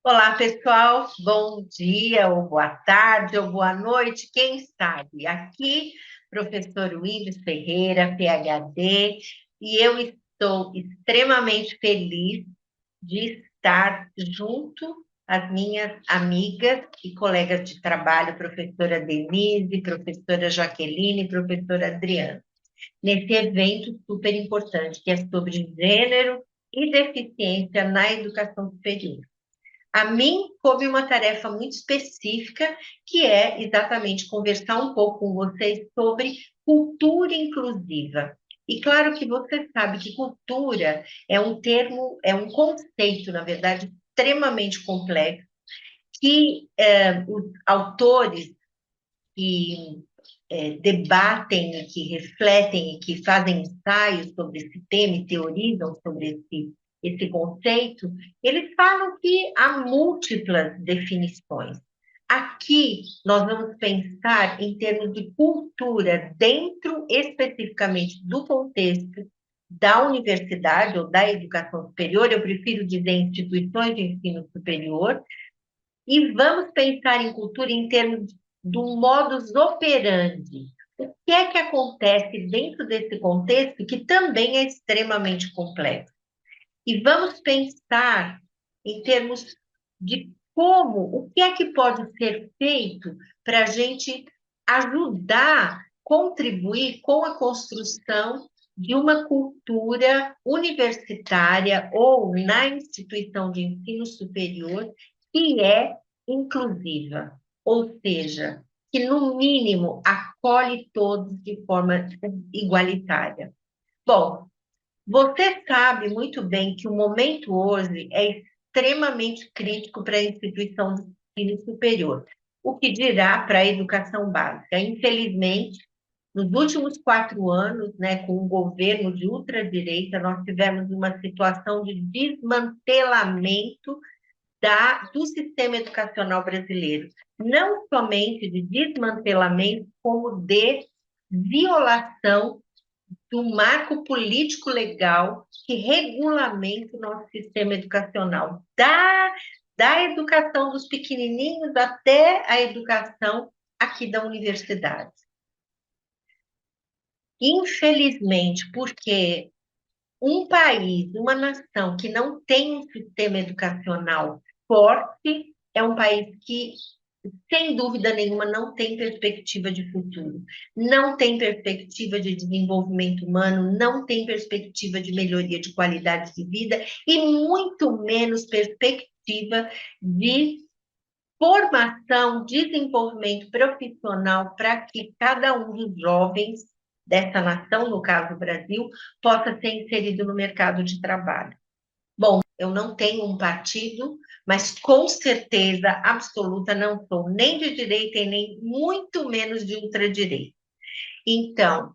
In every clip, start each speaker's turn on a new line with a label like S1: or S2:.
S1: Olá, pessoal. Bom dia, ou boa tarde, ou boa noite, quem sabe? Aqui, professor Willis Ferreira, PhD, e eu estou extremamente feliz de estar junto às minhas amigas e colegas de trabalho, professora Denise, professora Jaqueline, professora Adriana, nesse evento super importante, que é sobre gênero e deficiência na educação superior. A mim coube uma tarefa muito específica, que é exatamente conversar um pouco com vocês sobre cultura inclusiva. E claro que você sabe que cultura é um termo, é um conceito, na verdade, extremamente complexo, que os autores que debatem, e que refletem e que fazem ensaios sobre esse tema e teorizam sobre esse conceito, eles falam que há múltiplas definições. Aqui, nós vamos pensar em termos de cultura, dentro especificamente do contexto da universidade ou da educação superior, eu prefiro dizer instituições de ensino superior, e vamos pensar em cultura em termos do modus operandi. O que é que acontece dentro desse contexto que também é extremamente complexo? E vamos pensar em termos de como, o que é que pode ser feito para a gente ajudar, contribuir com a construção de uma cultura universitária ou na instituição de ensino superior que é inclusiva, ou seja, que no mínimo acolhe todos de forma igualitária. Bom, você sabe muito bem que o momento hoje é extremamente crítico para a instituição de ensino superior, o que dirá para a educação básica. Infelizmente, nos últimos 4 anos, né, com o governo de ultradireita, nós tivemos uma situação de desmantelamento do sistema educacional brasileiro. Não somente de desmantelamento, como de violação do marco político legal que regulamenta o nosso sistema educacional, da educação dos pequenininhos até a educação aqui da universidade. Infelizmente, porque um país, uma nação que não tem um sistema educacional forte, é um país que, sem dúvida nenhuma, não tem perspectiva de futuro, não tem perspectiva de desenvolvimento humano, não tem perspectiva de melhoria de qualidade de vida e muito menos perspectiva de formação, desenvolvimento profissional para que cada um dos jovens dessa nação, no caso do Brasil, possa ser inserido no mercado de trabalho. Bom, eu não tenho um partido, mas com certeza absoluta não sou nem de direita e nem muito menos de ultradireita. Então,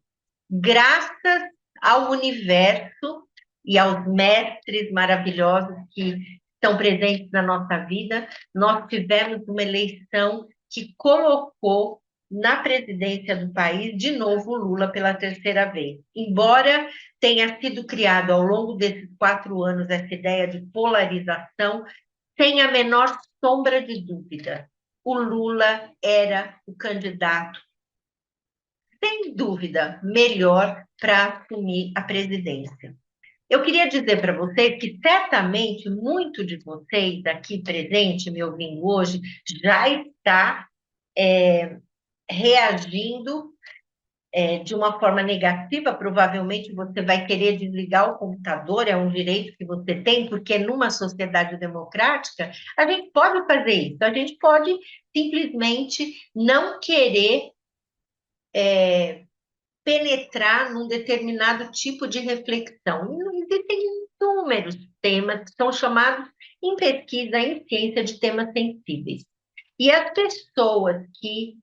S1: graças ao universo e aos mestres maravilhosos que estão presentes na nossa vida, nós tivemos uma eleição que colocou na presidência do país, de novo, Lula pela terceira vez. Embora tenha sido criado ao longo desses 4 anos essa ideia de polarização, sem a menor sombra de dúvida, o Lula era o candidato, sem dúvida, melhor para assumir a presidência. Eu queria dizer para vocês que certamente muito de vocês aqui presente, me ouvindo hoje, já está reagindo de uma forma negativa. Provavelmente você vai querer desligar o computador, é um direito que você tem, porque numa sociedade democrática a gente pode fazer isso, a gente pode simplesmente não querer penetrar num determinado tipo de reflexão. E existem inúmeros temas que são chamados em pesquisa, em ciência, de temas sensíveis. E as pessoas que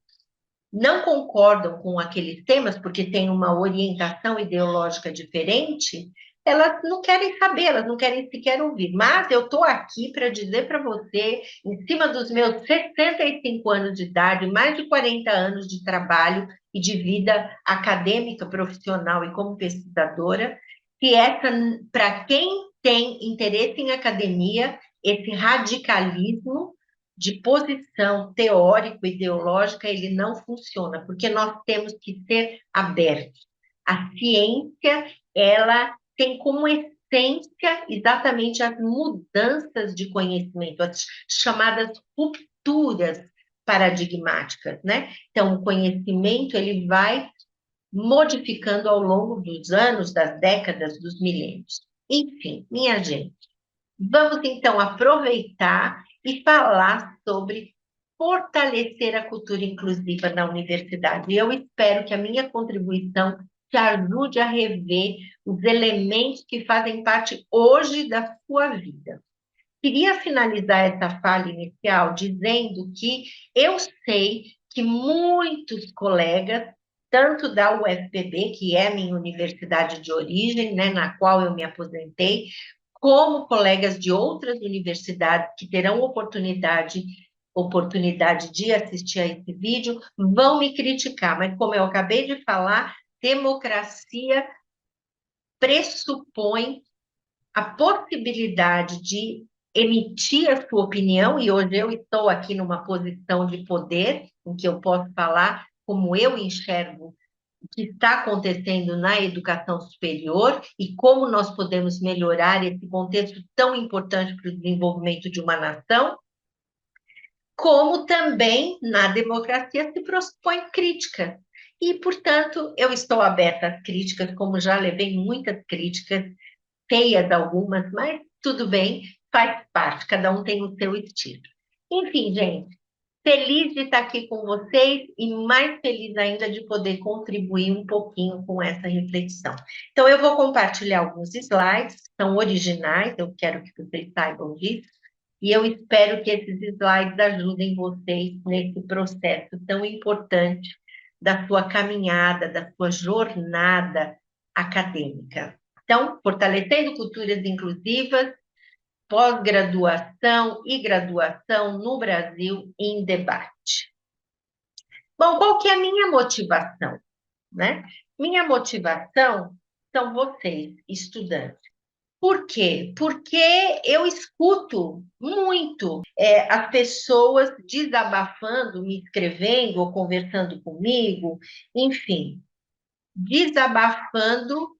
S1: não concordam com aqueles temas, porque têm uma orientação ideológica diferente, elas não querem saber, elas não querem sequer ouvir. Mas eu estou aqui para dizer para você, em cima dos meus 65 anos de idade, mais de 40 anos de trabalho e de vida acadêmica, profissional e como pesquisadora, que essa, para quem tem interesse em academia, esse radicalismo de posição teórico-ideológica, ele não funciona, porque nós temos que ser abertos. A ciência, ela tem como essência exatamente as mudanças de conhecimento, as chamadas rupturas paradigmáticas, né? Então, o conhecimento, ele vai modificando ao longo dos anos, das décadas, dos milênios. Enfim, minha gente, vamos então aproveitar e falar sobre fortalecer a cultura inclusiva na universidade. E eu espero que a minha contribuição te ajude a rever os elementos que fazem parte hoje da sua vida. Queria finalizar essa fala inicial dizendo que eu sei que muitos colegas, tanto da UFPB, que é a minha universidade de origem, né, na qual eu me aposentei, como colegas de outras universidades que terão oportunidade de assistir a esse vídeo, vão me criticar, mas como eu acabei de falar, democracia pressupõe a possibilidade de emitir a sua opinião, e hoje eu estou aqui numa posição de poder, em que eu posso falar como eu enxergo o que está acontecendo na educação superior e como nós podemos melhorar esse contexto tão importante para o desenvolvimento de uma nação, como também na democracia se pressupõe crítica. E, portanto, eu estou aberta às críticas, como já levei muitas críticas, feias algumas, mas tudo bem, faz parte, cada um tem o seu estilo. Enfim, gente, feliz de estar aqui com vocês e mais feliz ainda de poder contribuir um pouquinho com essa reflexão. Então, eu vou compartilhar alguns slides, são originais, eu quero que vocês saibam disso, e eu espero que esses slides ajudem vocês nesse processo tão importante da sua caminhada, da sua jornada acadêmica. Então, fortalecendo culturas inclusivas, pós-graduação e graduação no Brasil em debate. Bom, qual que é a minha motivação, né? Minha motivação são vocês, estudantes. Por quê? Porque eu escuto muito as pessoas desabafando, me escrevendo ou conversando comigo, enfim, desabafando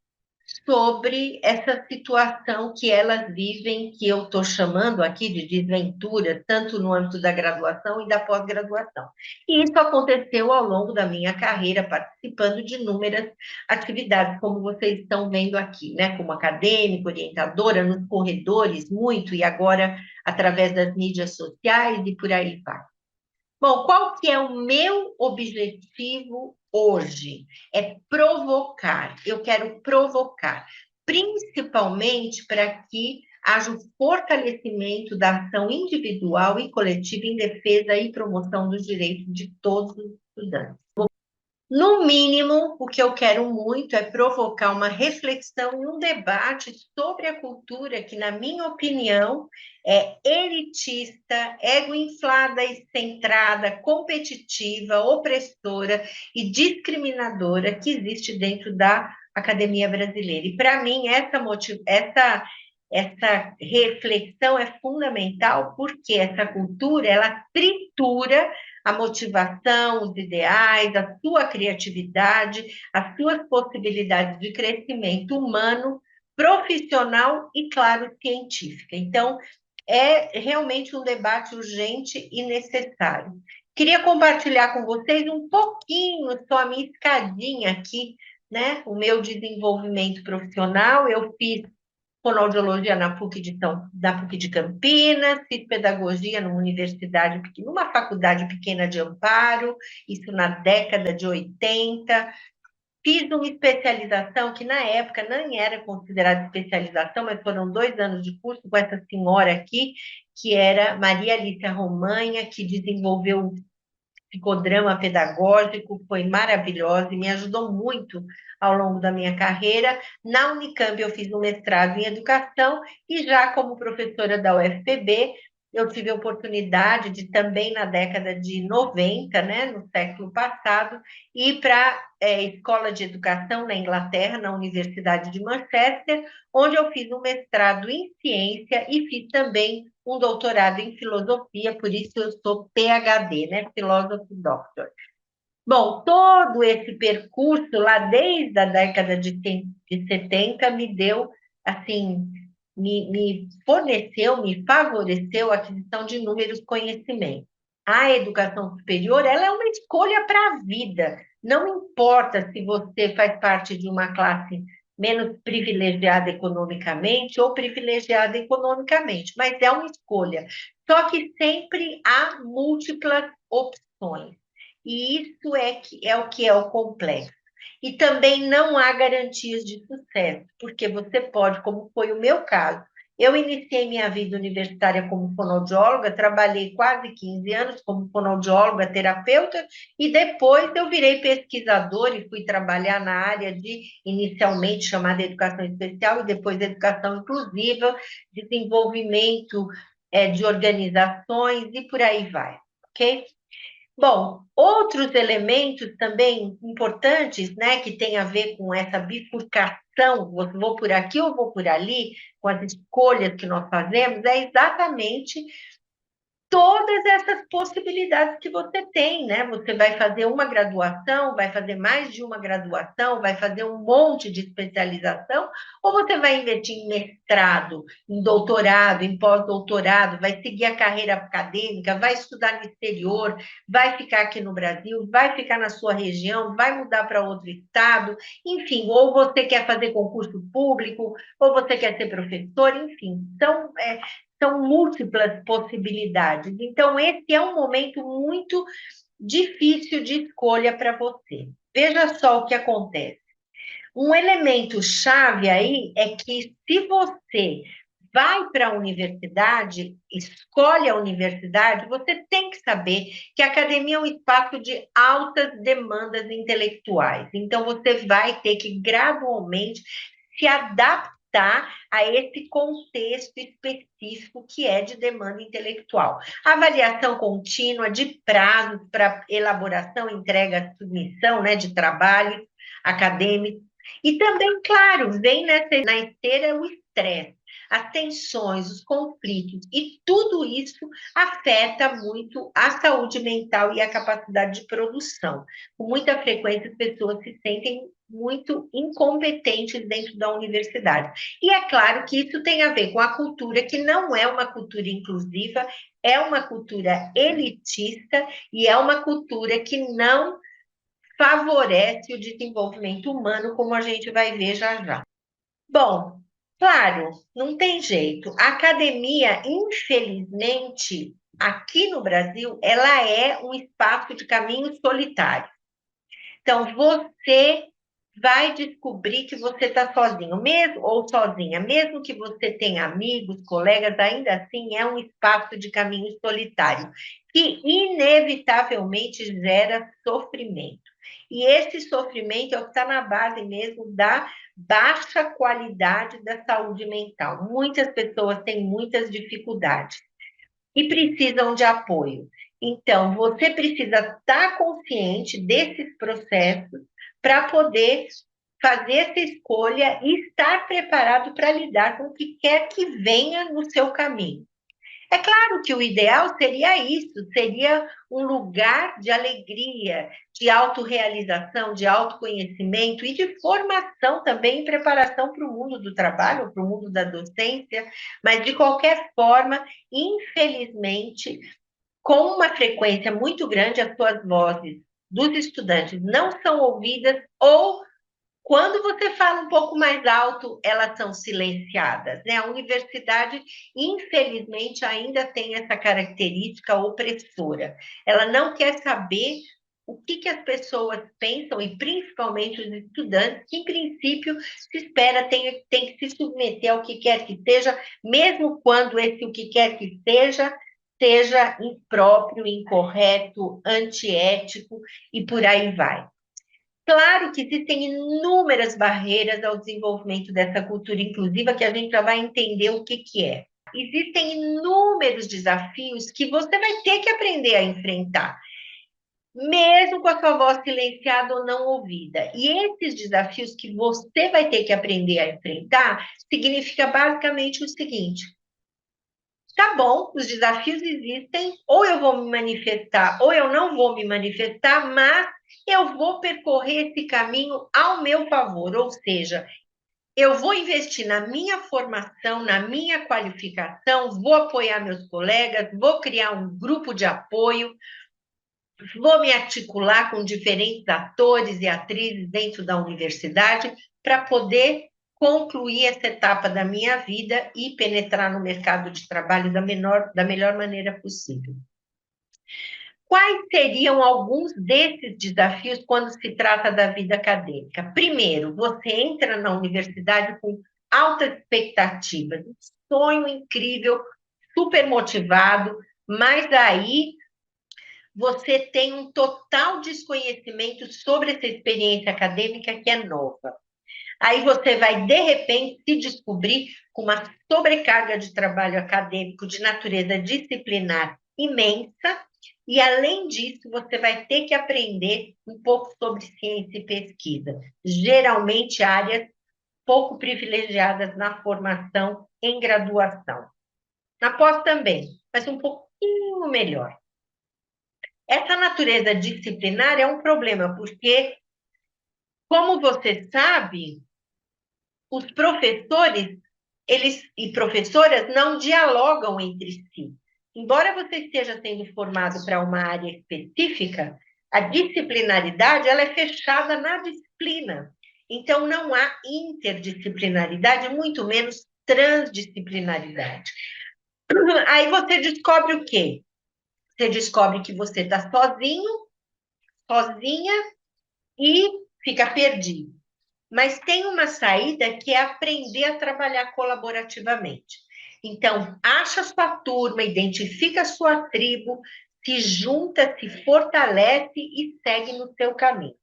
S1: sobre essa situação que elas vivem, que eu estou chamando aqui de desventura, tanto no âmbito da graduação e da pós-graduação. E isso aconteceu ao longo da minha carreira, participando de inúmeras atividades, como vocês estão vendo aqui, né? Como acadêmica, orientadora, nos corredores, muito, e agora através das mídias sociais e por aí vai. Bom, qual que é o meu objetivo hoje? É provocar. Eu quero provocar, principalmente para que haja o fortalecimento da ação individual e coletiva em defesa e promoção dos direitos de todos os estudantes. No mínimo, o que eu quero muito é provocar uma reflexão e um debate sobre a cultura que, na minha opinião, é elitista, ego-inflada e centrada, competitiva, opressora e discriminadora que existe dentro da academia brasileira. E, para mim, essa reflexão é fundamental porque essa cultura, ela tritura a motivação, os ideais, a sua criatividade, as suas possibilidades de crescimento humano, profissional e, claro, científica. Então, é realmente um debate urgente e necessário. Queria compartilhar com vocês um pouquinho, só a minha escadinha aqui, né? O meu desenvolvimento profissional. Eu fiz fonoaudiologia na PUC de Campinas, fiz pedagogia numa universidade, numa faculdade pequena de Amparo, isso na década de 80. Fiz uma especialização que na época nem era considerada especialização, mas foram 2 anos de curso com essa senhora aqui, que era Maria Alicia Romanha, que desenvolveu um psicodrama pedagógico, foi maravilhosa e me ajudou muito ao longo da minha carreira. Na Unicamp eu fiz um mestrado em educação e já como professora da UFPB eu tive a oportunidade de também na década de 90, né, no século passado, ir para a escola de educação na Inglaterra, na Universidade de Manchester, onde eu fiz um mestrado em ciência e fiz também um doutorado em filosofia, por isso eu sou PhD, né, Philosophy Doctor. Bom, todo esse percurso lá desde a década de 70 me deu, assim, me forneceu, me favoreceu a aquisição de inúmeros conhecimentos. A educação superior, ela é uma escolha para a vida. Não importa se você faz parte de uma classe menos privilegiada economicamente ou privilegiada economicamente, mas é uma escolha. Só que sempre há múltiplas opções. E isso é o que é o complexo. E também não há garantias de sucesso, porque você pode, como foi o meu caso, eu iniciei minha vida universitária como fonoaudióloga, trabalhei quase 15 anos como fonoaudióloga, terapeuta, e depois eu virei pesquisadora e fui trabalhar na área de, inicialmente chamada educação especial, e depois educação inclusiva, desenvolvimento de organizações e por aí vai, ok? Bom, outros elementos também importantes, né, que tem a ver com essa bifurcação, vou por aqui ou vou por ali, com as escolhas que nós fazemos, é exatamente todas essas possibilidades que você tem, né? Você vai fazer uma graduação, vai fazer mais de uma graduação, vai fazer um monte de especialização, ou você vai investir em mestrado, em doutorado, em pós-doutorado, vai seguir a carreira acadêmica, vai estudar no exterior, vai ficar aqui no Brasil, vai ficar na sua região, vai mudar para outro estado, enfim, ou você quer fazer concurso público, ou você quer ser professor, enfim. Então, são múltiplas possibilidades. Então, esse é um momento muito difícil de escolha para você. Veja só o que acontece. Um elemento chave aí é que se você vai para a universidade, escolhe a universidade, você tem que saber que a academia é um espaço de altas demandas intelectuais. Então, você vai ter que gradualmente se adaptar a esse contexto específico que é de demanda intelectual. Avaliação contínua de prazos para elaboração, entrega, submissão, né, de trabalhos acadêmicos. E também, claro, vem na esteira o estresse, as tensões, os conflitos, e tudo isso afeta muito a saúde mental e a capacidade de produção. Com muita frequência, as pessoas se sentem muito incompetentes dentro da universidade. E é claro que isso tem a ver com a cultura, que não é uma cultura inclusiva, é uma cultura elitista e é uma cultura que não favorece o desenvolvimento humano, como a gente vai ver já já. Bom, claro, não tem jeito. A academia, infelizmente, aqui no Brasil, ela é um espaço de caminho solitário. Então, você vai descobrir que você está sozinho, mesmo ou sozinha, mesmo que você tenha amigos, colegas, ainda assim é um espaço de caminho solitário, que inevitavelmente gera sofrimento. E esse sofrimento é o que está na base mesmo da baixa qualidade da saúde mental. Muitas pessoas têm muitas dificuldades e precisam de apoio. Então, você precisa estar consciente desses processos para poder fazer essa escolha e estar preparado para lidar com o que quer que venha no seu caminho. É claro que o ideal seria isso, seria um lugar de alegria, de autorrealização, de autoconhecimento e de formação também, e preparação para o mundo do trabalho, para o mundo da docência, mas de qualquer forma, infelizmente, com uma frequência muito grande, as suas vozes dos estudantes não são ouvidas ou quando você fala um pouco mais alto, elas são silenciadas, né? A universidade, infelizmente, ainda tem essa característica opressora. Ela não quer saber o que as pessoas pensam, e principalmente os estudantes, que, em princípio, se espera tem que se submeter ao que quer que seja, mesmo quando esse o que quer que seja impróprio, incorreto, antiético e por aí vai. Claro que existem inúmeras barreiras ao desenvolvimento dessa cultura inclusiva que a gente já vai entender o que é. existem inúmeros desafios que você vai ter que aprender a enfrentar, mesmo com a sua voz silenciada ou não ouvida. E esses desafios que você vai ter que aprender a enfrentar significa basicamente o seguinte: tá bom, os desafios existem, ou eu vou me manifestar, ou eu não vou me manifestar, mas eu vou percorrer esse caminho ao meu favor, ou seja, eu vou investir na minha formação, na minha qualificação, vou apoiar meus colegas, vou criar um grupo de apoio, vou me articular com diferentes atores e atrizes dentro da universidade para poder concluir essa etapa da minha vida e penetrar no mercado de trabalho da melhor maneira possível. Quais seriam alguns desses desafios quando se trata da vida acadêmica? Primeiro, você entra na universidade com altas expectativas, um sonho incrível, super motivado, mas aí você tem um total desconhecimento sobre essa experiência acadêmica que é nova. Aí você vai, de repente, se descobrir com uma sobrecarga de trabalho acadêmico de natureza disciplinar imensa, e, além disso, você vai ter que aprender um pouco sobre ciência e pesquisa, geralmente áreas pouco privilegiadas na formação em graduação. Na pós também, mas um pouquinho melhor. Essa natureza disciplinar é um problema, porque, como você sabe, os professores e professoras não dialogam entre si. Embora você esteja sendo formado para uma área específica, a disciplinaridade ela é fechada na disciplina. Então, não há interdisciplinaridade, muito menos transdisciplinaridade. Aí você descobre o quê? Você descobre que você está sozinho, sozinha, e fica perdido. Mas tem uma saída que é aprender a trabalhar colaborativamente. Então, acha a sua turma, identifica a sua tribo, se junta, se fortalece e segue no seu caminho.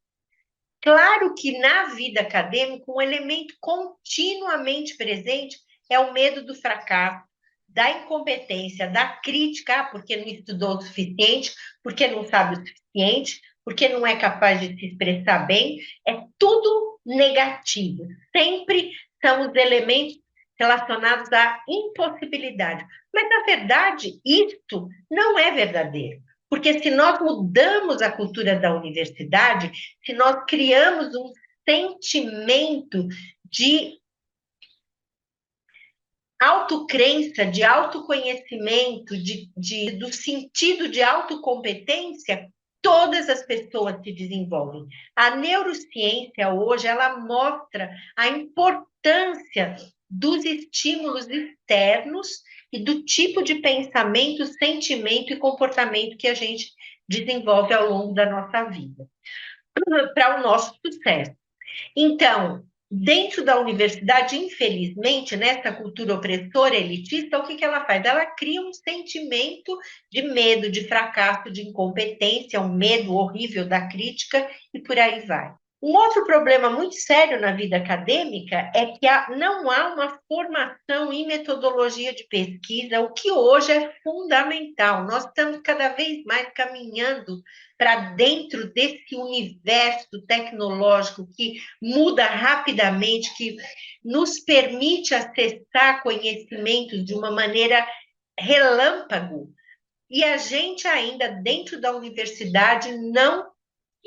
S1: Claro que na vida acadêmica, um elemento continuamente presente é o medo do fracasso, da incompetência, da crítica, porque não estudou o suficiente, porque não sabe o suficiente, porque não é capaz de se expressar bem. É tudo negativo. Sempre são os elementos relacionados à impossibilidade. Mas, na verdade, isto não é verdadeiro. Porque se nós mudamos a cultura da universidade, se nós criamos um sentimento de autocrença, de autoconhecimento, do sentido de autocompetência, todas as pessoas se desenvolvem. A neurociência hoje, ela mostra a importância dos estímulos externos e do tipo de pensamento, sentimento e comportamento que a gente desenvolve ao longo da nossa vida, para o nosso sucesso. Então, dentro da universidade, infelizmente, nessa cultura opressora elitista, o que ela faz? Ela cria um sentimento de medo, de fracasso, de incompetência, um medo horrível da crítica e por aí vai. Um outro problema muito sério na vida acadêmica é que não há uma formação em metodologia de pesquisa, o que hoje é fundamental. Nós estamos cada vez mais caminhando para dentro desse universo tecnológico que muda rapidamente, que nos permite acessar conhecimentos de uma maneira relâmpago. E a gente ainda, dentro da universidade, não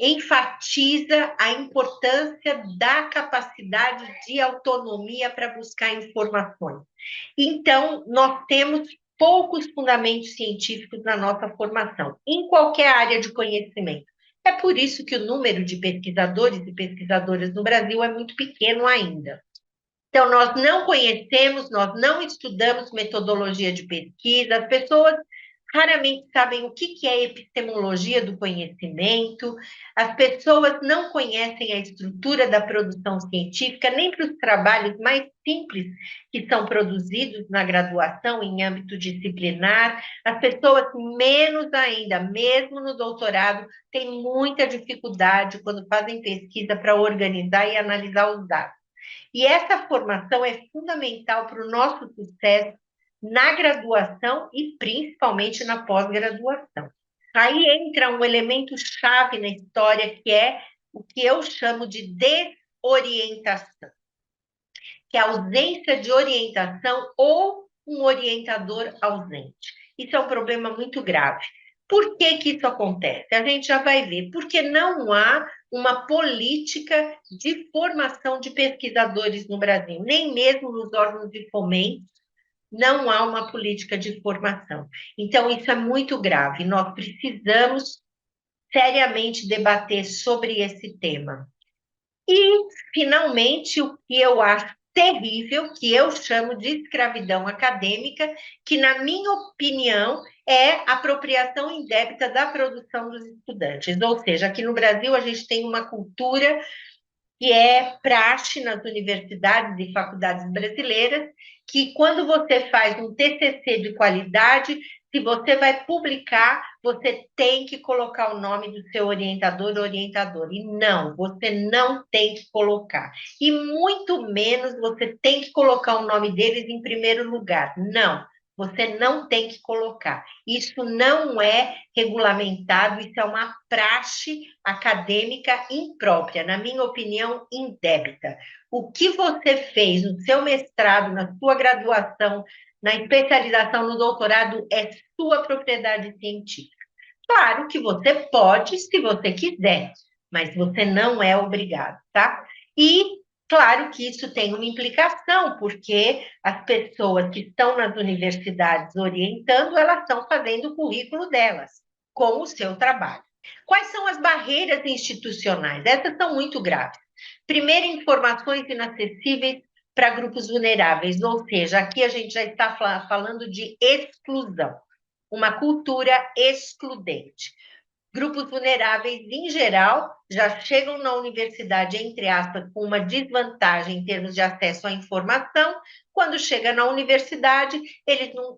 S1: enfatiza a importância da capacidade de autonomia para buscar informações. Então, nós temos poucos fundamentos científicos na nossa formação, em qualquer área de conhecimento. É por isso que o número de pesquisadores e pesquisadoras no Brasil é muito pequeno ainda. Então, nós não conhecemos, nós não estudamos metodologia de pesquisa, as pessoas raramente sabem o que é epistemologia do conhecimento, as pessoas não conhecem a estrutura da produção científica, nem para os trabalhos mais simples que são produzidos na graduação, em âmbito disciplinar, as pessoas menos ainda, mesmo no doutorado, têm muita dificuldade quando fazem pesquisa para organizar e analisar os dados. E essa formação é fundamental para o nosso sucesso na graduação e principalmente na pós-graduação. Aí entra um elemento chave na história, que é o que eu chamo de desorientação, que é a ausência de orientação ou um orientador ausente. Isso é um problema muito grave. Por que que isso acontece? A gente já vai ver. Porque não há uma política de formação de pesquisadores no Brasil, nem mesmo nos órgãos de fomento não há uma política de formação. Então, isso é muito grave. Nós precisamos seriamente debater sobre esse tema. E, finalmente, o que eu acho terrível, que eu chamo de escravidão acadêmica, que, na minha opinião, é apropriação indébita da produção dos estudantes. Ou seja, aqui no Brasil a gente tem uma cultura que é praxe nas universidades e faculdades brasileiras, que quando você faz um TCC de qualidade, se você vai publicar, você tem que colocar o nome do seu orientador ou orientadora. E não, você não tem que colocar. E muito menos você tem que colocar o nome deles em primeiro lugar. Não. Você não tem que colocar. Isso não é regulamentado, isso é uma praxe acadêmica imprópria, na minha opinião, indébita. O que você fez no seu mestrado, na sua graduação, na especialização, no doutorado, é sua propriedade científica. Claro que você pode, se você quiser, mas você não é obrigado, tá? E claro que isso tem uma implicação, porque as pessoas que estão nas universidades orientando, elas estão fazendo o currículo delas, com o seu trabalho. Quais são as barreiras institucionais? Essas são muito graves. Primeiro, informações inacessíveis para grupos vulneráveis, ou seja, aqui a gente já está falando de exclusão, uma cultura excludente. Grupos vulneráveis, em geral, já chegam na universidade, entre aspas, com uma desvantagem em termos de acesso à informação. Quando chega na universidade,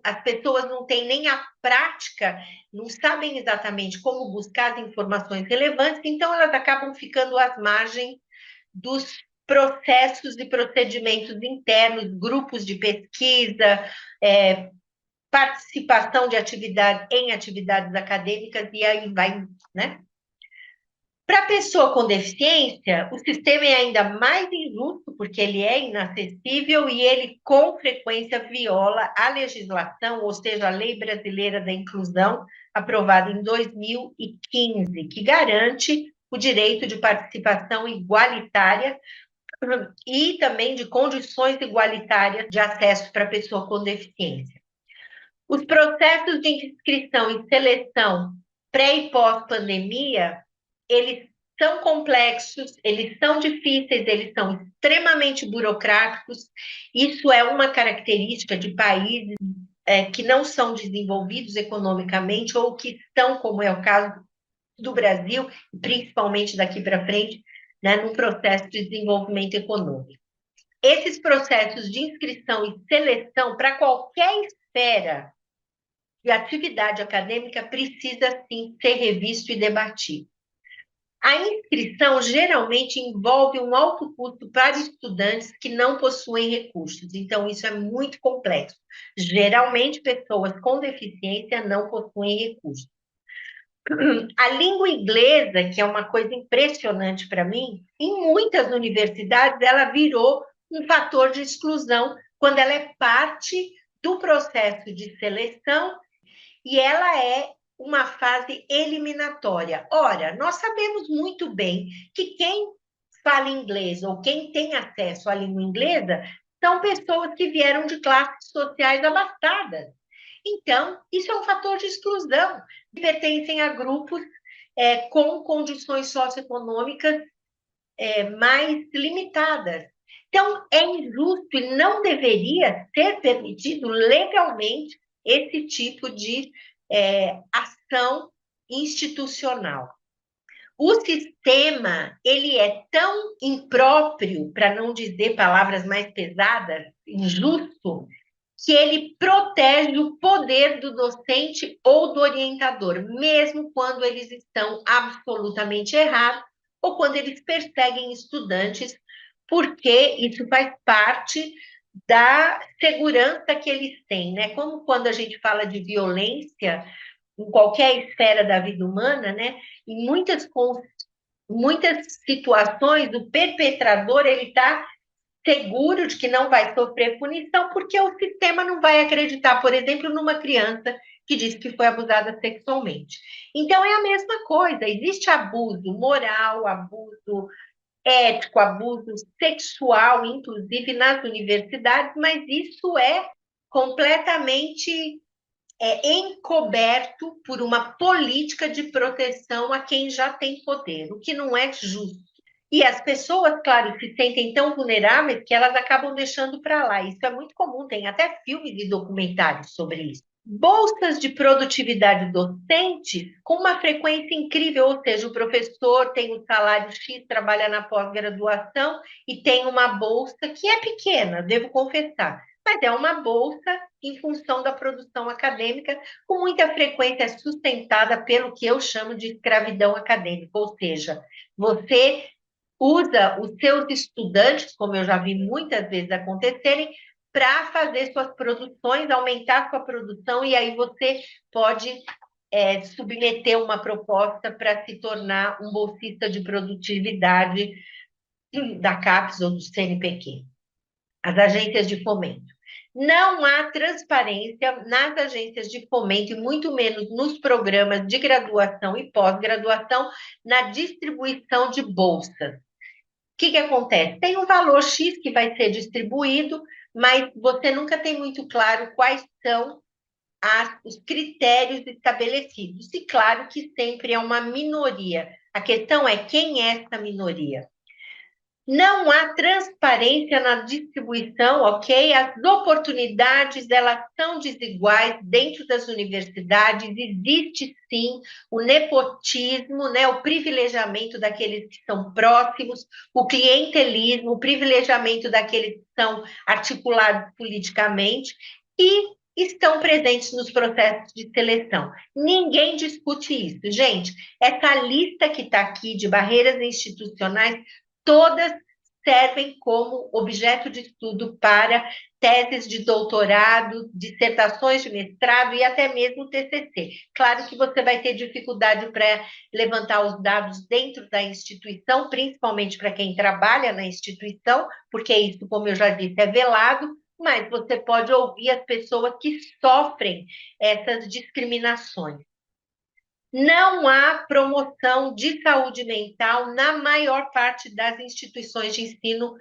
S1: as pessoas não têm nem a prática, não sabem exatamente como buscar as informações relevantes, então elas acabam ficando às margens dos processos e procedimentos internos, grupos de pesquisa, participação de atividades em atividades acadêmicas, e aí vai, né? Para a pessoa com deficiência, o sistema é ainda mais injusto, porque ele é inacessível e ele, com frequência, viola a legislação, ou seja, a Lei Brasileira da Inclusão, aprovada em 2015, que garante o direito de participação igualitária e também de condições igualitárias de acesso para a pessoa com deficiência. Os processos de inscrição e seleção pré e pós-pandemia, eles são complexos, eles são difíceis, eles são extremamente burocráticos. Isso é uma característica de países que não são desenvolvidos economicamente ou que estão, como é o caso do Brasil, principalmente daqui para frente, né, num processo de desenvolvimento econômico. Esses processos de inscrição e seleção para qualquer esfera de atividade acadêmica precisa, sim, ser revisto e debatido. A inscrição geralmente envolve um alto custo para estudantes que não possuem recursos, então isso é muito complexo. Geralmente, pessoas com deficiência não possuem recursos. A língua inglesa, que é uma coisa impressionante para mim, em muitas universidades ela virou um fator de exclusão quando ela é parte do processo de seleção e ela é uma fase eliminatória. Ora, nós sabemos muito bem que quem fala inglês ou quem tem acesso à língua inglesa são pessoas que vieram de classes sociais abastadas. Então, isso é um fator de exclusão. Pertencem a grupos com condições socioeconômicas mais limitadas. Então, é injusto e não deveria ser permitido legalmente esse tipo de ação institucional. O sistema, ele é tão impróprio, para não dizer palavras mais pesadas, injusto, que ele protege o poder do docente ou do orientador, mesmo quando eles estão absolutamente errados ou quando eles perseguem estudantes, porque isso faz parte da segurança que eles têm, né? Como quando a gente fala de violência em qualquer esfera da vida humana, né? Em muitas situações, o perpetrador ele está seguro de que não vai sofrer punição, porque o sistema não vai acreditar, por exemplo, numa criança que diz que foi abusada sexualmente. Então é a mesma coisa, existe abuso moral, abuso ético, abuso sexual, inclusive nas universidades, mas isso é completamente encoberto por uma política de proteção a quem já tem poder, o que não é justo. E as pessoas, claro, se sentem tão vulneráveis que elas acabam deixando para lá. Isso é muito comum, tem até filmes e documentários sobre isso. Bolsas de produtividade docente com uma frequência incrível, ou seja, o professor tem o salário X, trabalha na pós-graduação e tem uma bolsa que é pequena, devo confessar, mas é uma bolsa em função da produção acadêmica, com muita frequência sustentada pelo que eu chamo de escravidão acadêmica, ou seja, você usa os seus estudantes, como eu já vi muitas vezes acontecerem, para fazer suas produções, aumentar sua produção, e aí você pode submeter uma proposta para se tornar um bolsista de produtividade da CAPES ou do CNPq, as agências de fomento. Não há transparência nas agências de fomento e muito menos nos programas de graduação e pós-graduação na distribuição de bolsas. Que acontece? Tem um valor X que vai ser distribuído, mas você nunca tem muito claro quais são os critérios estabelecidos. E claro que sempre é uma minoria. A questão é quem é essa minoria. Não há transparência na distribuição, ok? As oportunidades, elas são desiguais dentro das universidades, existe sim o nepotismo, né? O privilegiamento daqueles que são próximos, o clientelismo, o privilegiamento daqueles que são articulados politicamente e estão presentes nos processos de seleção. Ninguém discute isso. Gente, essa lista que está aqui de barreiras institucionais todas servem como objeto de estudo para teses de doutorado, dissertações de mestrado e até mesmo TCC. Claro que você vai ter dificuldade para levantar os dados dentro da instituição, principalmente para quem trabalha na instituição, porque isso, como eu já disse, é velado, mas você pode ouvir as pessoas que sofrem essas discriminações. Não há promoção de saúde mental na maior parte das instituições de ensino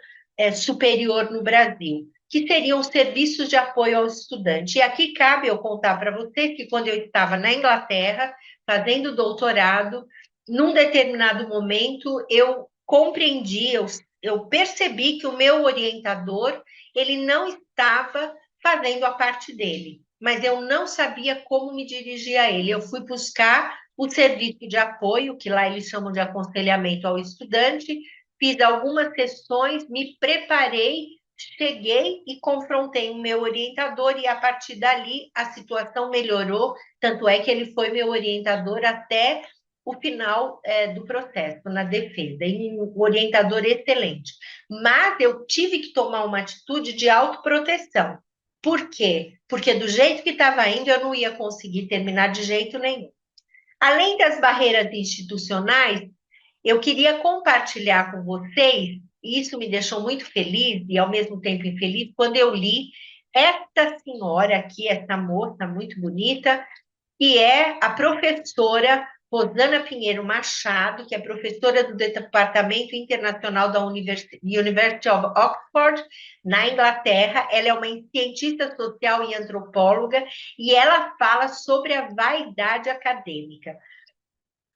S1: superior no Brasil, que seriam os serviços de apoio ao estudante. E aqui cabe eu contar para vocês que quando eu estava na Inglaterra, fazendo doutorado, num determinado momento eu compreendi, eu percebi que o meu orientador, ele não estava fazendo a parte dele, mas eu não sabia como me dirigir a ele. Eu fui buscar o serviço de apoio, que lá eles chamam de aconselhamento ao estudante, fiz algumas sessões, me preparei, cheguei e confrontei o meu orientador, e a partir dali a situação melhorou, tanto é que ele foi meu orientador até o final do processo, na defesa, e um orientador excelente. Mas eu tive que tomar uma atitude de autoproteção. Por quê? Porque do jeito que estava indo, eu não ia conseguir terminar de jeito nenhum. Além das barreiras institucionais, eu queria compartilhar com vocês, e isso me deixou muito feliz e ao mesmo tempo infeliz, quando eu li esta senhora aqui, essa moça muito bonita, que é a professora Rosana Pinheiro Machado, que é professora do Departamento Internacional da University of Oxford, na Inglaterra. Ela é uma cientista social e antropóloga, e ela fala sobre a vaidade acadêmica.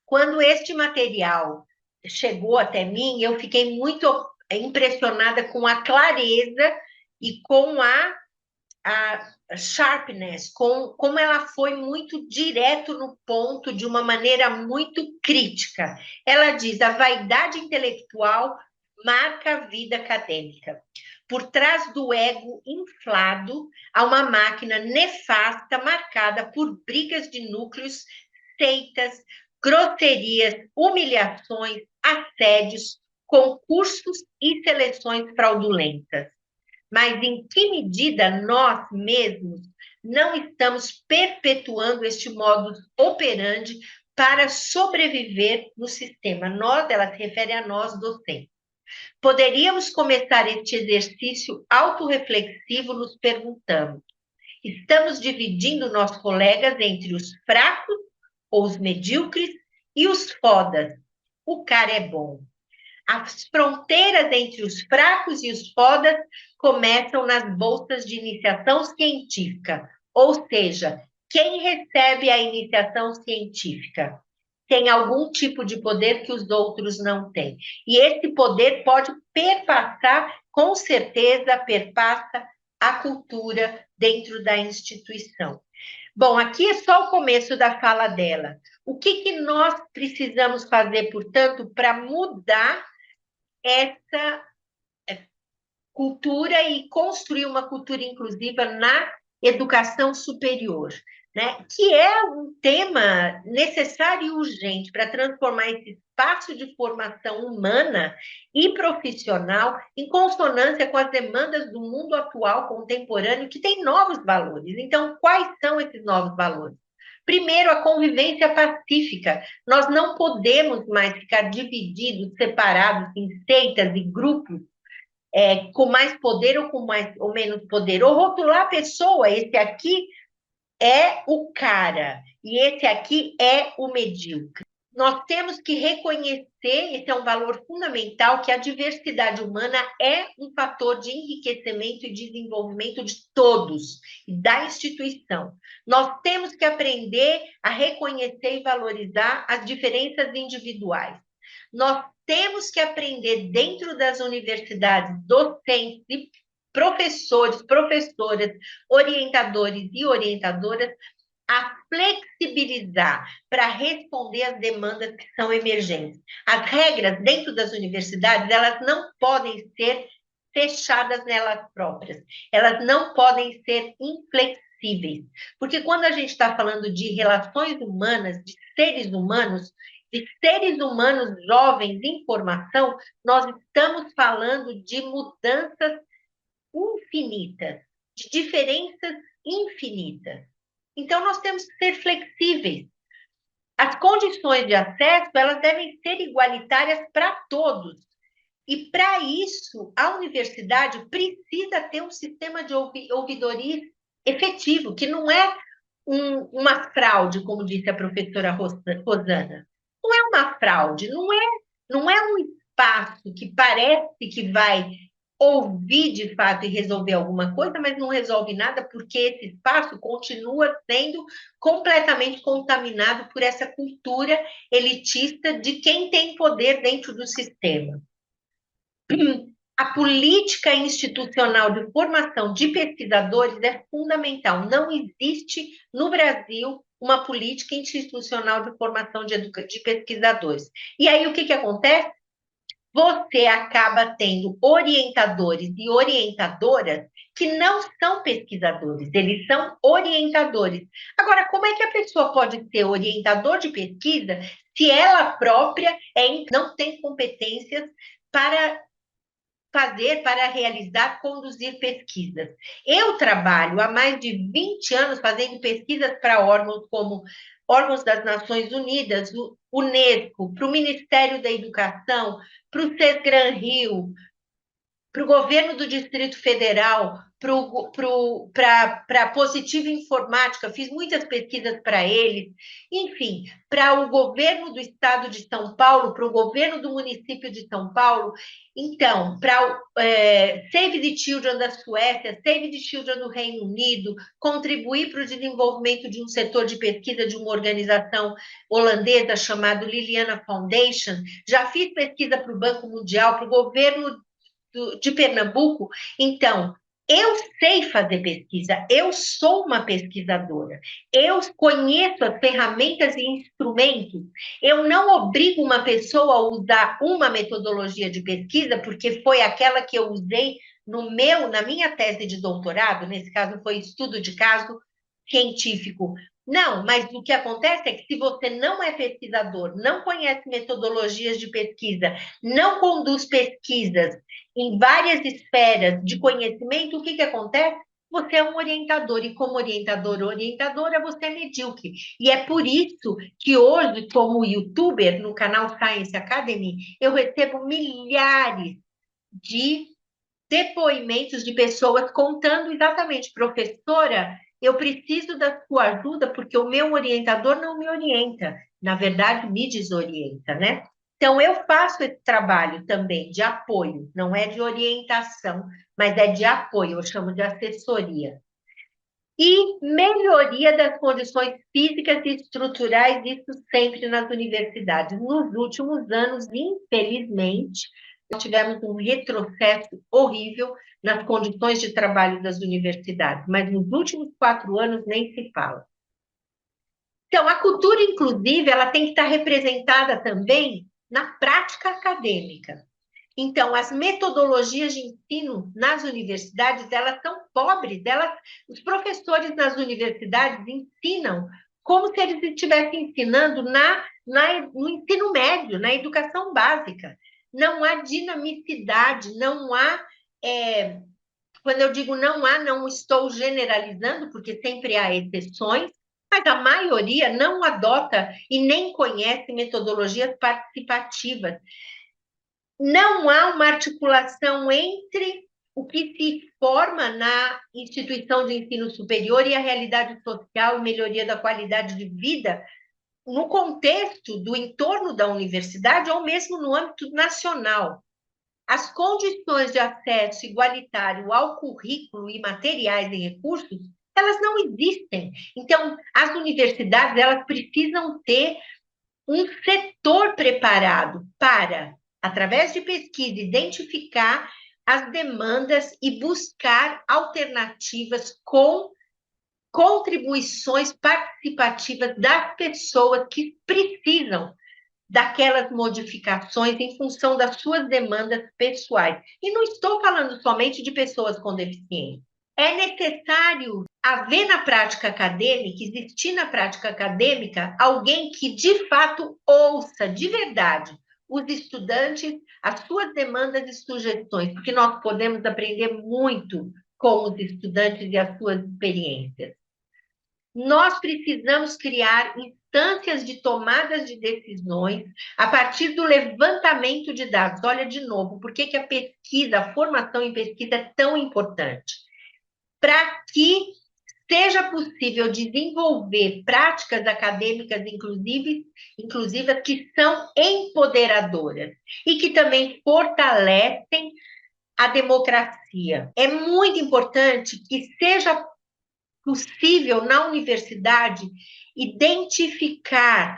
S1: Quando este material chegou até mim, eu fiquei muito impressionada com a clareza e com a sharpness, como ela foi muito direto no ponto, de uma maneira muito crítica. Ela diz: a vaidade intelectual marca a vida acadêmica. Por trás do ego inflado, há uma máquina nefasta marcada por brigas de núcleos, seitas, grosserias, humilhações, assédios, concursos e seleções fraudulentas. mas em que medida nós mesmos não estamos perpetuando este modus operandi para sobreviver no sistema? Nós, ela se refere a nós docentes. Poderíamos começar este exercício autorreflexivo nos perguntando: estamos dividindo nossos colegas entre os fracos ou os medíocres e os fodas? O cara é bom. As fronteiras entre os fracos e os fodas começam nas bolsas de iniciação científica, ou seja, quem recebe a iniciação científica tem algum tipo de poder que os outros não têm. E esse poder pode perpassar, com certeza, perpassa a cultura dentro da instituição. Bom, aqui é só o começo da fala dela. O que nós precisamos fazer, portanto, para mudar essa cultura e construir uma cultura inclusiva na educação superior, né? Que é um tema necessário e urgente para transformar esse espaço de formação humana e profissional em consonância com as demandas do mundo atual, contemporâneo, que tem novos valores. Então, quais são esses novos valores? Primeiro, a convivência pacífica. Nós não podemos mais ficar divididos, separados em seitas e grupos com mais poder ou com mais ou menos poder, ou rotular a pessoa, esse aqui é o cara e esse aqui é o medíocre. Nós temos que reconhecer, esse é um valor fundamental, que a diversidade humana é um fator de enriquecimento e desenvolvimento de todos e da instituição. Nós temos que aprender a reconhecer e valorizar as diferenças individuais. Nós temos que aprender dentro das universidades, docentes e professores, professoras, orientadores e orientadoras, a flexibilizar para responder às demandas que são emergentes. As regras dentro das universidades, elas não podem ser fechadas nelas próprias, elas não podem ser inflexíveis, porque quando a gente está falando de relações humanas, de seres humanos jovens em formação, nós estamos falando de mudanças infinitas, de diferenças infinitas. Então, nós temos que ser flexíveis. As condições de acesso, elas devem ser igualitárias para todos. E, para isso, a universidade precisa ter um sistema de ouvidoria efetivo, que não é uma fraude, como disse a professora Rosana. Não é uma fraude, não é um espaço que parece que vai ouvir de fato e resolver alguma coisa, mas não resolve nada, porque esse espaço continua sendo completamente contaminado por essa cultura elitista de quem tem poder dentro do sistema. A política institucional de formação de pesquisadores é fundamental. Não existe no Brasil uma política institucional de formação de pesquisadores. E aí o que acontece? Você acaba tendo orientadores e orientadoras que não são pesquisadores, eles são orientadores. Agora, como é que a pessoa pode ser orientador de pesquisa se ela própria não tem competências para fazer, para realizar, conduzir pesquisas? Eu trabalho há mais de 20 anos fazendo pesquisas para órgãos como órgãos das Nações Unidas, o Unesco, para o Ministério da Educação, para o SESGRAN Rio, para o governo do Distrito Federal, para a Positiva Informática, fiz muitas pesquisas para eles, enfim, para o governo do estado de São Paulo, para o governo do município de São Paulo, então, para o Save the Children da Suécia, Save the Children do Reino Unido, contribuir para o desenvolvimento de um setor de pesquisa de uma organização holandesa chamada Liliana Foundation, já fiz pesquisa para o Banco Mundial, para o governo de Pernambuco. Então, eu sei fazer pesquisa, eu sou uma pesquisadora, eu conheço as ferramentas e instrumentos, eu não obrigo uma pessoa a usar uma metodologia de pesquisa, porque foi aquela que eu usei na minha tese de doutorado, nesse caso foi estudo de caso científico, Não, mas o que acontece é que se você não é pesquisador, não conhece metodologias de pesquisa, não conduz pesquisas em várias esferas de conhecimento, o que que acontece? Você é um orientador, e como orientador ou orientadora, você é medíocre. E é por isso que hoje, como youtuber no canal Science Academy, eu recebo milhares de depoimentos de pessoas contando exatamente, professora, eu preciso da sua ajuda porque o meu orientador não me orienta, na verdade, me desorienta, né? Então, eu faço esse trabalho também de apoio, não é de orientação, mas é de apoio, eu chamo de assessoria. E melhoria das condições físicas e estruturais, isso sempre nas universidades. Nos últimos anos, infelizmente, nós tivemos um retrocesso horrível nas condições de trabalho das universidades, mas nos últimos 4 anos nem se fala. Então, a cultura inclusive, ela tem que estar representada também na prática acadêmica. Então, as metodologias de ensino nas universidades, elas são pobres, os professores nas universidades ensinam como se eles estivessem ensinando no ensino médio, na educação básica. Não há dinamicidade, não há. Quando eu digo não há, não estou generalizando, porque sempre há exceções, mas a maioria não adota e nem conhece metodologias participativas. Não há uma articulação entre o que se forma na instituição de ensino superior e a realidade social e melhoria da qualidade de vida no contexto do entorno da universidade ou mesmo no âmbito nacional. As condições de acesso igualitário ao currículo e materiais e recursos, elas não existem. Então, as universidades, elas precisam ter um setor preparado para, através de pesquisa, identificar as demandas e buscar alternativas com contribuições participativas das pessoas que precisam daquelas modificações em função das suas demandas pessoais. E não estou falando somente de pessoas com deficiência. É necessário haver na prática acadêmica, existir na prática acadêmica, alguém que de fato ouça de verdade os estudantes, as suas demandas e sugestões, porque nós podemos aprender muito com os estudantes e as suas experiências. Nós precisamos criar instâncias de tomadas de decisões a partir do levantamento de dados. Olha, de novo, por que a pesquisa, a formação em pesquisa é tão importante? Para que seja possível desenvolver práticas acadêmicas inclusivas que são empoderadoras e que também fortalecem a democracia. É muito importante que seja possível na universidade identificar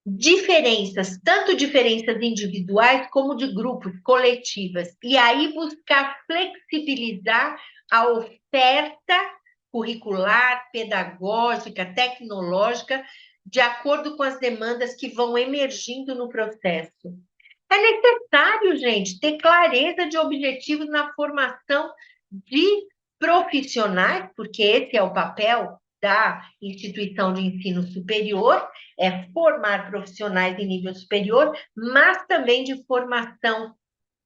S1: diferenças, tanto diferenças individuais como de grupos, coletivas, e aí buscar flexibilizar a oferta curricular, pedagógica, tecnológica, de acordo com as demandas que vão emergindo no processo. É necessário, gente, ter clareza de objetivos na formação de profissionais, porque esse é o papel da instituição de ensino superior, é formar profissionais em nível superior, mas também de formação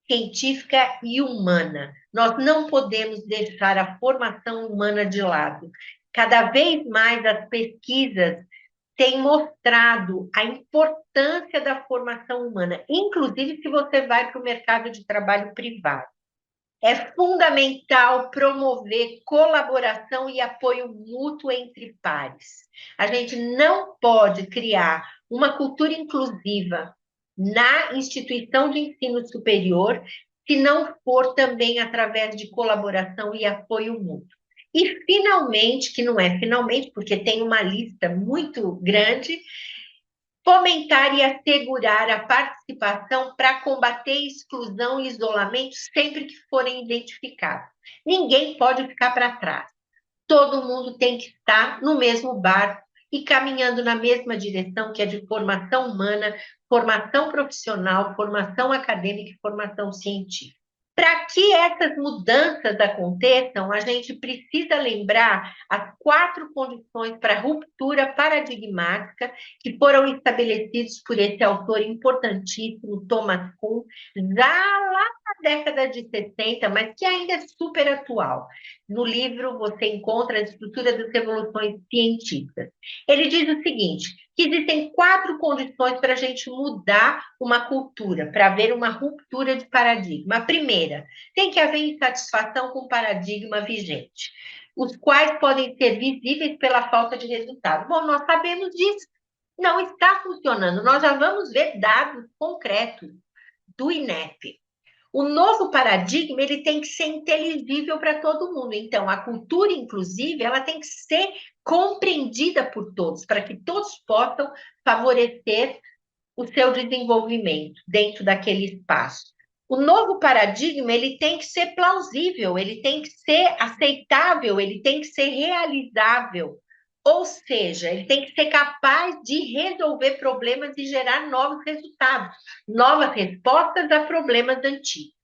S1: científica e humana. Nós não podemos deixar a formação humana de lado. Cada vez mais as pesquisas têm mostrado a importância da formação humana, inclusive se você vai para o mercado de trabalho privado. É fundamental promover colaboração e apoio mútuo entre pares. A gente não pode criar uma cultura inclusiva na instituição de ensino superior se não for também através de colaboração e apoio mútuo. E, finalmente, que não é finalmente, porque tem uma lista muito grande, fomentar e assegurar a participação para combater exclusão e isolamento sempre que forem identificados. Ninguém pode ficar para trás. Todo mundo tem que estar no mesmo barco e caminhando na mesma direção, que é de formação humana, formação profissional, formação acadêmica e formação científica. Para que essas mudanças aconteçam, a gente precisa lembrar as 4 condições para ruptura paradigmática que foram estabelecidos por esse autor importantíssimo, Thomas Kuhn, já lá na década de 60, mas que ainda é super atual. No livro você encontra a estrutura das revoluções científicas. Ele diz o seguinte, que existem 4 condições para a gente mudar uma cultura, para haver uma ruptura de paradigma. A primeira, tem que haver insatisfação com o paradigma vigente, os quais podem ser visíveis pela falta de resultado. Bom, nós sabemos disso, não está funcionando. Nós já vamos ver dados concretos do INEP. O novo paradigma ele tem que ser inteligível para todo mundo. Então, a cultura inclusive ela tem que ser compreendida por todos, para que todos possam favorecer o seu desenvolvimento dentro daquele espaço. O novo paradigma ele tem que ser plausível, ele tem que ser aceitável, ele tem que ser realizável. Ou seja, ele tem que ser capaz de resolver problemas e gerar novos resultados, novas respostas a problemas antigos.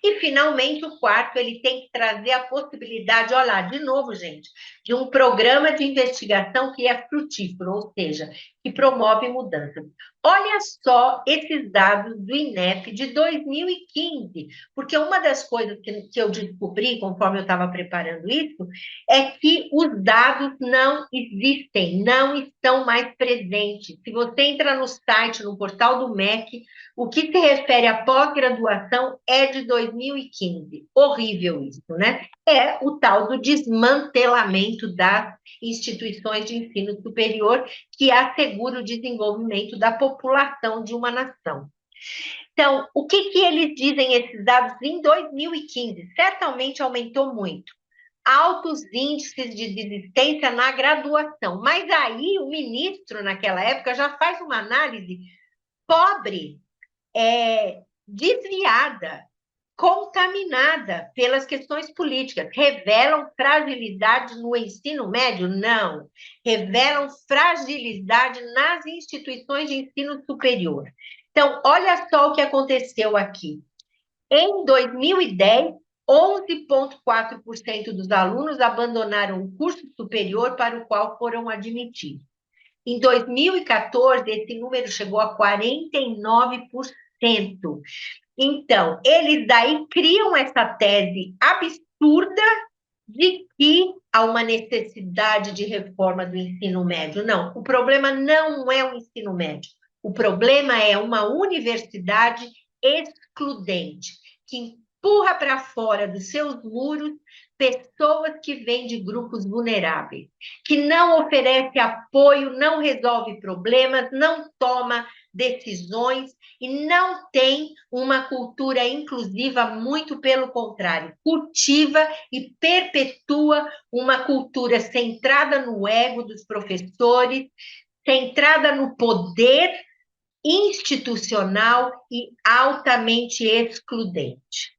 S1: E, finalmente, o quarto, ele tem que trazer a possibilidade, olha lá, de novo, gente, de um programa de investigação que é frutífero, ou seja, que promove mudanças. Olha só esses dados do INEP de 2015, porque uma das coisas que eu descobri, conforme eu estava preparando isso, é que os dados não existem, não estão mais presentes. Se você entra no site, no portal do MEC, o que se refere à pós-graduação é de 2015. Horrível isso, né? É o tal do desmantelamento das instituições de ensino superior que assegura o desenvolvimento da população de uma nação. Então, o que eles dizem esses dados em 2015? Certamente aumentou muito. Altos índices de desistência na graduação. Mas aí o ministro, naquela época, já faz uma análise pobre, desviada, contaminada pelas questões políticas. Revelam fragilidade no ensino médio? Não. Revelam fragilidade nas instituições de ensino superior. Então, olha só o que aconteceu aqui. Em 2010, 11,4% dos alunos abandonaram o curso superior para o qual foram admitidos. Em 2014, esse número chegou a 49%. Então, eles daí criam essa tese absurda de que há uma necessidade de reforma do ensino médio. Não, o problema não é o ensino médio. O problema é uma universidade excludente, que empurra para fora dos seus muros pessoas que vêm de grupos vulneráveis, que não oferece apoio, não resolve problemas, não toma decisões e não tem uma cultura inclusiva, muito pelo contrário, cultiva e perpetua uma cultura centrada no ego dos professores, centrada no poder institucional e altamente excludente.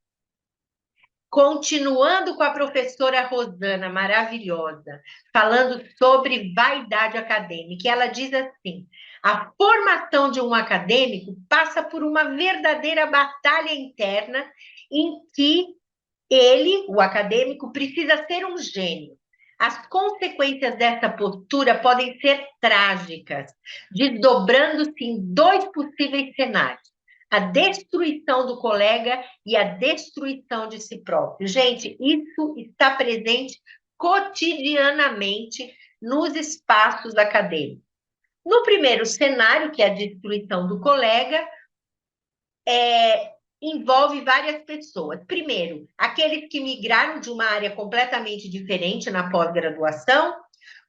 S1: Continuando com a professora Rosana, maravilhosa, falando sobre vaidade acadêmica, ela diz assim: a formação de um acadêmico passa por uma verdadeira batalha interna em que ele, o acadêmico, precisa ser um gênio. As consequências dessa postura podem ser trágicas, desdobrando-se em 2 possíveis cenários: a destruição do colega e a destruição de si próprio. Gente, isso está presente cotidianamente nos espaços acadêmicos. No primeiro cenário, que é a destruição do colega, envolve várias pessoas. Primeiro, aqueles que migraram de uma área completamente diferente na pós-graduação,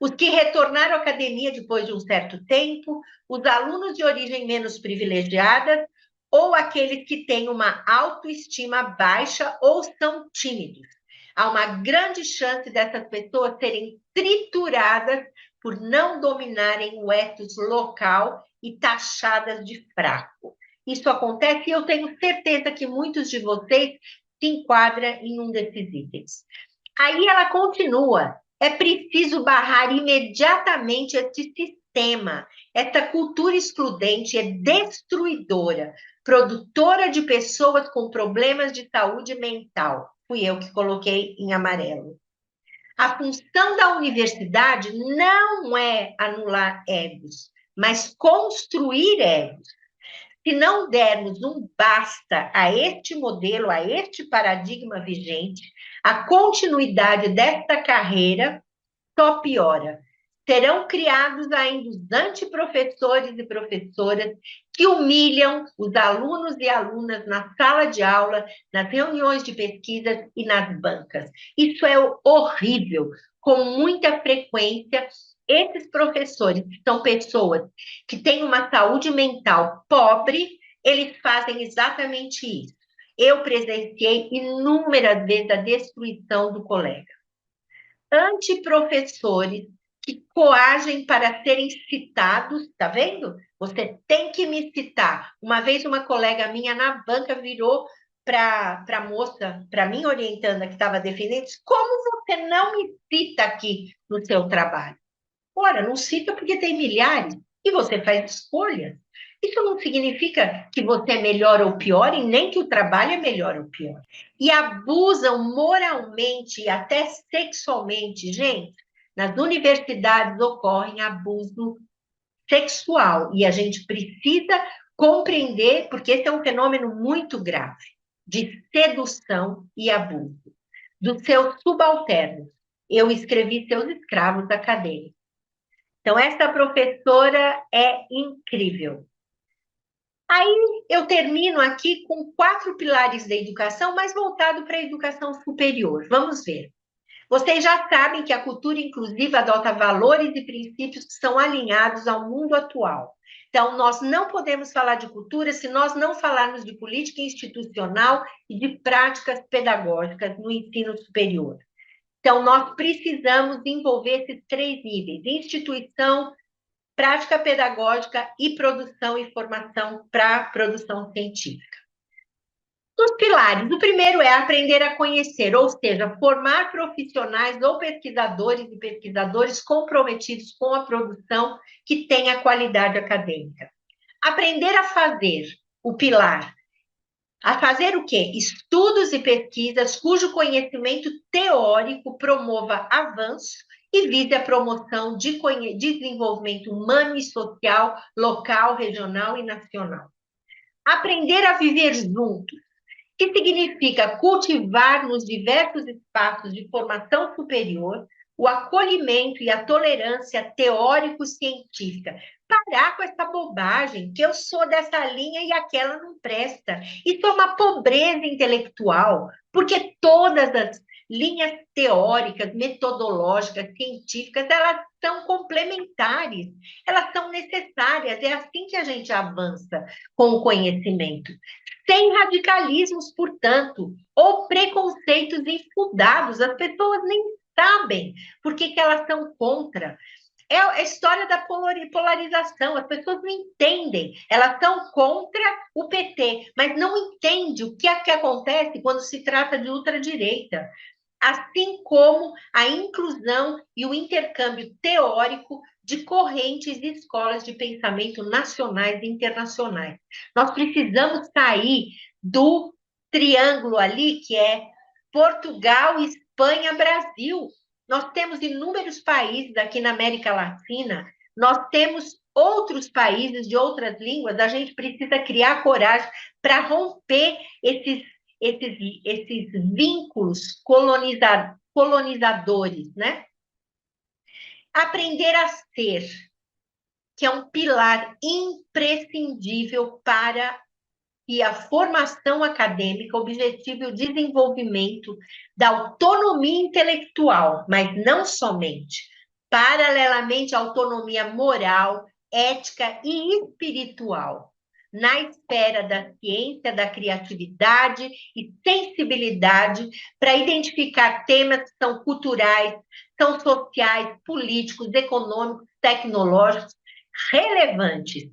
S1: os que retornaram à academia depois de um certo tempo, os alunos de origem menos privilegiada, ou aqueles que têm uma autoestima baixa ou são tímidos. Há uma grande chance dessas pessoas serem trituradas por não dominarem o ethos local e taxadas de fraco. Isso acontece e eu tenho certeza que muitos de vocês se enquadram em um desses itens. Aí ela continua: é preciso barrar imediatamente esse sistema. Essa cultura excludente é destruidora. produtora de pessoas com problemas de saúde mental. Fui eu que coloquei em amarelo. A função da universidade não é anular egos, mas construir egos. Se não dermos um basta a este modelo, a este paradigma vigente, a continuidade desta carreira só piora. Serão criados ainda os antiprofessores e professoras que humilham os alunos e alunas na sala de aula, nas reuniões de pesquisa e nas bancas. Isso é horrível. Com muita frequência, esses professores, que são pessoas que têm uma saúde mental pobre, eles fazem exatamente isso. Eu presenciei inúmeras vezes a destruição do colega. Antiprofessores que coagem para serem citados, tá vendo? Você tem que me citar. Uma vez uma colega minha na banca virou para a moça, para mim orientanda que estava defendendo, disse, como você não me cita aqui no seu trabalho? Ora, não cita porque tem milhares e você faz escolhas. Isso não significa que você é melhor ou pior e nem que o trabalho é melhor ou pior. E abusam moralmente e até sexualmente. Gente, nas universidades ocorre abuso sexual e a gente precisa compreender, porque esse é um fenômeno muito grave, de sedução e abuso dos seus subalternos. Eu escrevi seus escravos acadêmicos. Então, essa professora é incrível. Aí eu termino aqui com 4 pilares da educação, mas voltado para a educação superior. Vamos ver. Vocês já sabem que a cultura inclusiva adota valores e princípios que são alinhados ao mundo atual. Então, nós não podemos falar de cultura se nós não falarmos de política institucional e de práticas pedagógicas no ensino superior. Então, nós precisamos envolver esses 3 níveis: instituição, prática pedagógica e produção e formação para produção científica. Os pilares, o primeiro é aprender a conhecer, ou seja, formar profissionais ou pesquisadores e pesquisadores comprometidos com a produção que tenha qualidade acadêmica. Aprender a fazer, o pilar. A fazer o quê? Estudos e pesquisas cujo conhecimento teórico promova avanço e vise a promoção de desenvolvimento humano e social, local, regional e nacional. Aprender a viver juntos, que significa cultivar nos diversos espaços de formação superior o acolhimento e a tolerância teórico-científica. Parar com essa bobagem, que eu sou dessa linha e aquela não presta. Isso é uma pobreza intelectual, porque todas as linhas teóricas, metodológicas, científicas, elas são complementares, elas são necessárias, é assim que a gente avança com o conhecimento. Sem radicalismos, portanto, ou preconceitos infundados, as pessoas nem sabem por que elas são contra. É a história da polarização, as pessoas não entendem, elas são contra o PT, mas não entendem o que é que acontece quando se trata de ultradireita. Assim como a inclusão e o intercâmbio teórico de correntes e escolas de pensamento nacionais e internacionais. Nós precisamos sair do triângulo ali, que é Portugal, Espanha, Brasil. Nós temos inúmeros países aqui na América Latina, nós temos outros países de outras línguas, a gente precisa criar coragem para romper esses vínculos colonizadores, né? Aprender a ser, que é um pilar imprescindível para que a formação acadêmica objetive o desenvolvimento da autonomia intelectual, mas não somente, paralelamente à autonomia moral, ética e espiritual, na esfera da ciência, da criatividade e sensibilidade para identificar temas que são culturais, são sociais, políticos, econômicos, tecnológicos, relevantes,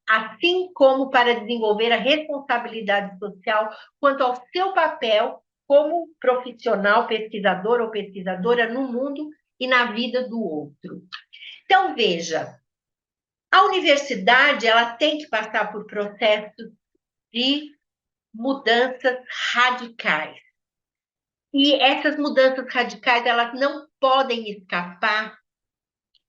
S1: assim como para desenvolver a responsabilidade social quanto ao seu papel como profissional, pesquisador ou pesquisadora no mundo e na vida do outro. Então, veja, a universidade ela tem que passar por processos de mudanças radicais. E essas mudanças radicais, elas não podem escapar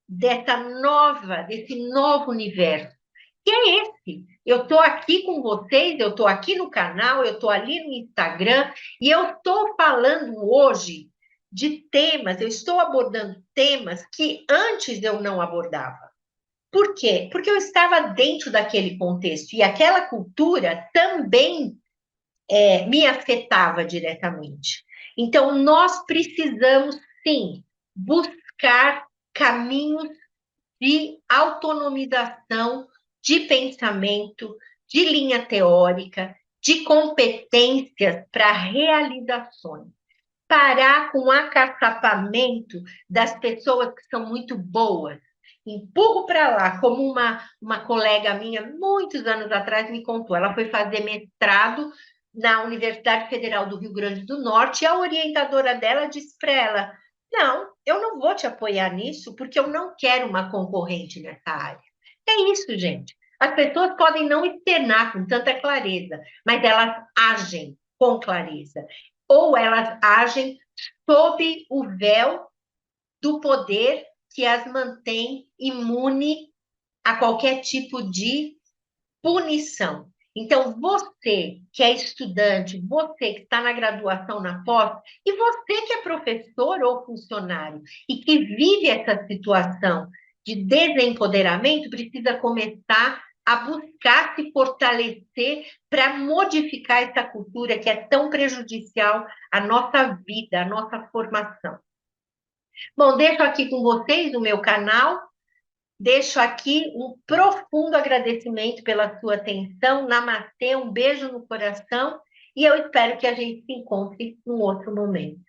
S1: desse novo universo. Que é esse? Eu estou aqui com vocês, eu estou aqui no canal, eu estou ali no Instagram, e eu estou falando hoje de temas, eu estou abordando temas que antes eu não abordava. Por quê? Porque eu estava dentro daquele contexto, e aquela cultura também me afetava diretamente. Então, nós precisamos, sim, buscar caminhos de autonomização de pensamento, de linha teórica, de competências para realizações. Parar com o acaçapamento das pessoas que são muito boas. Empurro para lá, como uma colega minha, muitos anos atrás, me contou. Ela foi fazer mestrado na Universidade Federal do Rio Grande do Norte e a orientadora dela disse para ela: Não, eu não vou te apoiar nisso porque eu não quero uma concorrente nessa área. É isso, gente. As pessoas podem não externar com tanta clareza, mas elas agem com clareza. Ou elas agem sob o véu do poder que as mantém imune a qualquer tipo de punição. Então, você que é estudante, você que está na graduação, na pós, e você que é professor ou funcionário e que vive essa situação de desempoderamento, precisa começar a buscar se fortalecer para modificar essa cultura que é tão prejudicial à nossa vida, à nossa formação. Bom, deixo aqui com vocês o meu canal. Deixo aqui um profundo agradecimento pela sua atenção. Namastê, um beijo no coração e eu espero que a gente se encontre num outro momento.